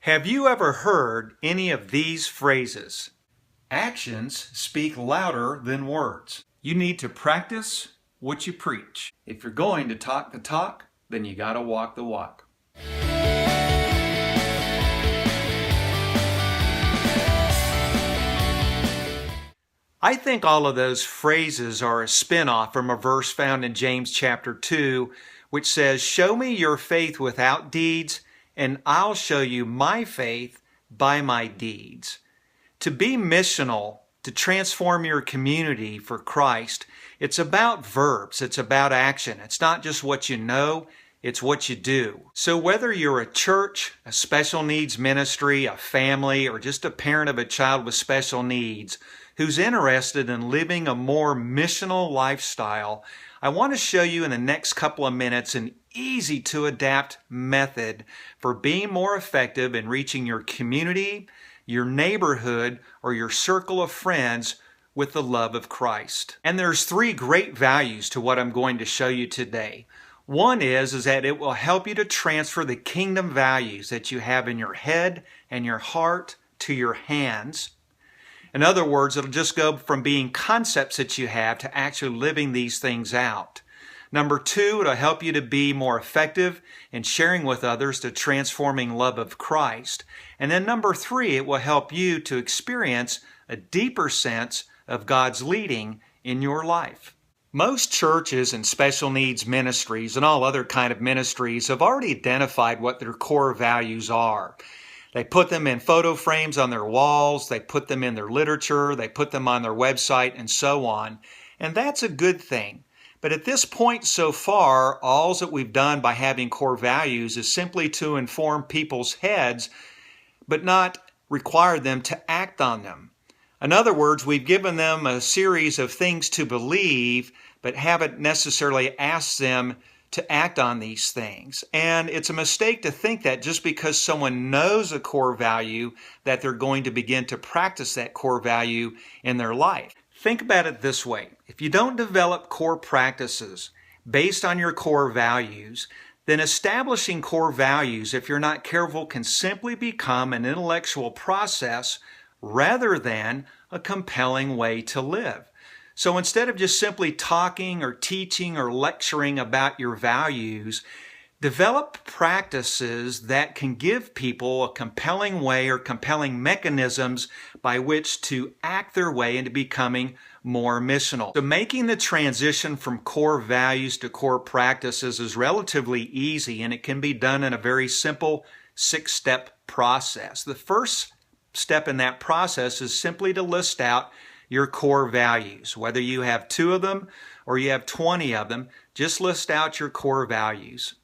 Have you ever heard any of these phrases? Actions speak louder than words. You need to practice what you preach. If you're going to talk the talk, then you gotta walk the walk. I think all of those phrases are a spin-off from a verse found in James chapter 2, which says, "Show me your faith without deeds, and I'll show you my faith by my deeds." To be missional, to transform your community for Christ, it's about verbs, it's about action. It's not just what you know, it's what you do. So whether you're a church, a special needs ministry, a family, or just a parent of a child with special needs who's interested in living a more missional lifestyle, I want to show you in the next couple of minutes an easy to adapt method for being more effective in reaching your community, your neighborhood, or your circle of friends with the love of Christ. And there's three great values to what I'm going to show you today. One is that it will help you to transfer the kingdom values that you have in your head and your heart to your hands. In other words, it'll just go from being concepts that you have to actually living these things out. Number two, it'll help you to be more effective in sharing with others the transforming love of Christ. And then number three, it will help you to experience a deeper sense of God's leading in your life. Most churches and special needs ministries and all other kind of ministries have already identified what their core values are. They put them in photo frames on their walls, they put them in their literature, they put them on their website, and so on. And that's a good thing. But at this point so far, all that we've done by having core values is simply to inform people's heads, but not require them to act on them. In other words, we've given them a series of things to believe, but haven't necessarily asked them to act on these things. And it's a mistake to think that just because someone knows a core value, that they're going to begin to practice that core value in their life. Think about it this way. If you don't develop core practices based on your core values, then establishing core values, if you're not careful, can simply become an intellectual process rather than a compelling way to live. So instead of just simply talking or teaching or lecturing about your values, develop practices that can give people a compelling way or compelling mechanisms by which to act their way into becoming more missional. So making the transition from core values to core practices is relatively easy, and it can be done in a very simple 6-step process. The first step in that process is simply to list out your core values. Whether you have 2 of them or you have 20 of them, just list out your core values.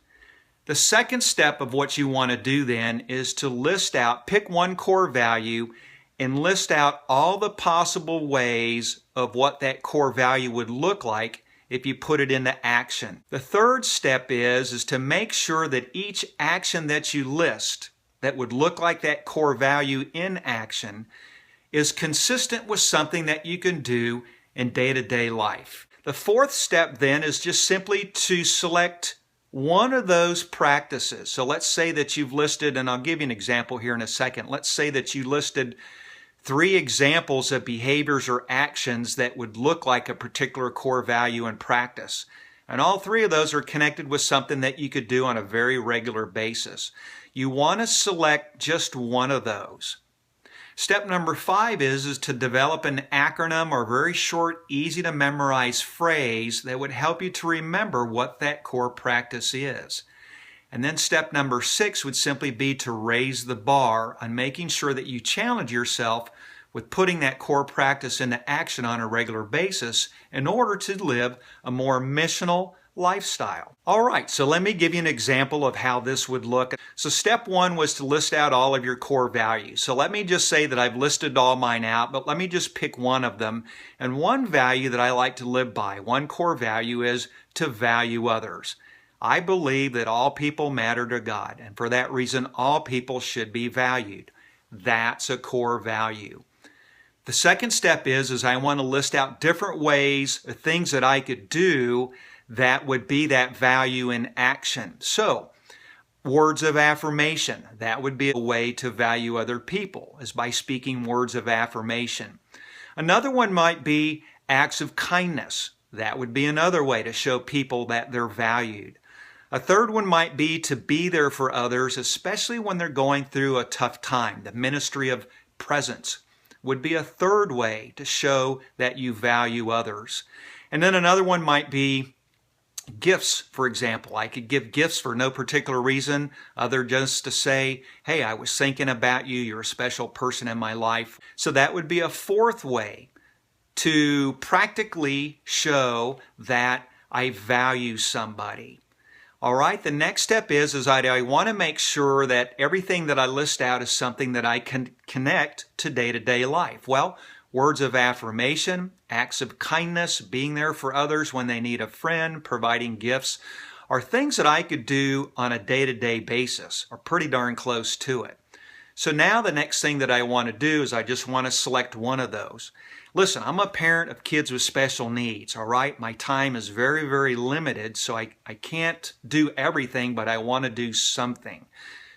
The second step of what you want to do then is to pick one core value and list out all the possible ways of what that core value would look like if you put it into action. The third step is to make sure that each action that you list that would look like that core value in action is consistent with something that you can do in day-to-day life. The fourth step then is just simply to select one of those practices. So let's say that you've listed, and I'll give you an example here in a second. Let's say that you listed 3 examples of behaviors or actions that would look like a particular core value and practice. And all 3 of those are connected with something that you could do on a very regular basis. You want to select just one of those. Step number 5 is to develop an acronym or very short, easy to memorize phrase that would help you to remember what that core practice is. And then step number 6 would simply be to raise the bar on making sure that you challenge yourself with putting that core practice into action on a regular basis in order to live a more missional lifestyle. All right, so let me give you an example of how this would look. So step 1 was to list out all of your core values. So let me just say that I've listed all mine out, but let me just pick one of them. And one value that I like to live by, one core value, is to value others. I believe that all people matter to God, and for that reason, all people should be valued. That's a core value. The second step is I want to list out different ways, things that I could do that would be that value in action. So Words of affirmation. That would be a way to value other people, is by speaking words of affirmation. Another one might be acts of kindness. That would be another way to show people that they're valued. A third one might be to be there for others, especially when they're going through a tough time. The ministry of presence would be a third way to show that you value others. And then another one might be gifts, for example. I could give gifts for no particular reason other just to say, hey, I was thinking about you. You're a special person in my life. So that would be a fourth way to practically show that I value somebody. All right, the next step is I want to make sure that everything that I list out is something that I can connect to day-to-day life. Well, words of affirmation, acts of kindness, being there for others when they need a friend, providing gifts, are things that I could do on a day-to-day basis, or pretty darn close to it. So now the next thing that I want to do is I just want to select one of those. Listen, I'm a parent of kids with special needs, all right? My time is very, very limited, so I can't do everything, but I want to do something.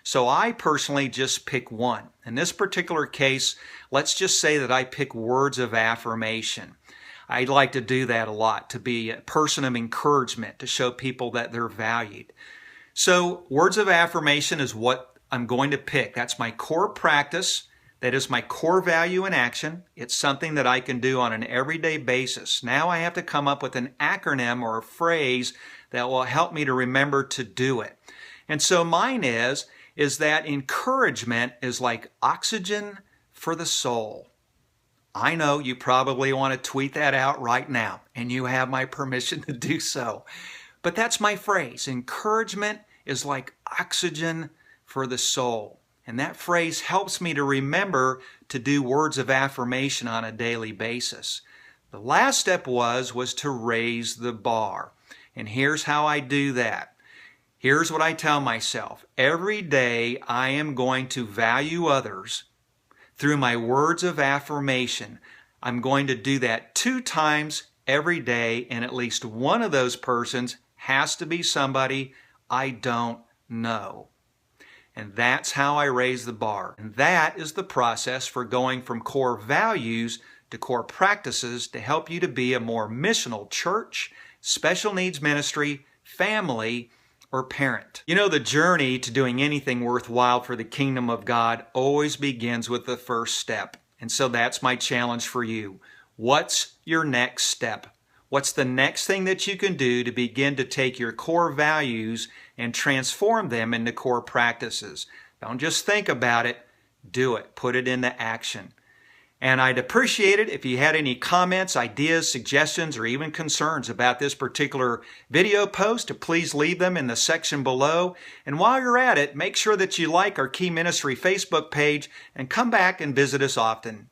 So I personally just pick one. In this particular case, let's just say that I pick words of affirmation. I like to do that a lot, to be a person of encouragement, to show people that they're valued. So words of affirmation is what I'm going to pick. That's my core practice. That is my core value in action. It's something that I can do on an everyday basis. Now I have to come up with an acronym or a phrase that will help me to remember to do it. And so mine is that encouragement is like oxygen for the soul. I know you probably want to tweet that out right now, and you have my permission to do so. But that's my phrase. Encouragement is like oxygen for the soul. And that phrase helps me to remember to do words of affirmation on a daily basis. The last step was to raise the bar. And here's how I do that. Here's what I tell myself. Every day I am going to value others through my words of affirmation. I'm going to do that 2 times every day, and at least one of those persons has to be somebody I don't know. And that's how I raise the bar. And that is the process for going from core values to core practices to help you to be a more missional church, special needs ministry, family, or parent. You know, the journey to doing anything worthwhile for the kingdom of God always begins with the first step. And so that's my challenge for you. What's your next step? What's the next thing that you can do to begin to take your core values and transform them into core practices? Don't just think about it, do it. Put it into action. And I'd appreciate it if you had any comments, ideas, suggestions, or even concerns about this particular video post, to please leave them in the section below. And while you're at it, make sure that you like our Key Ministry Facebook page and come back and visit us often.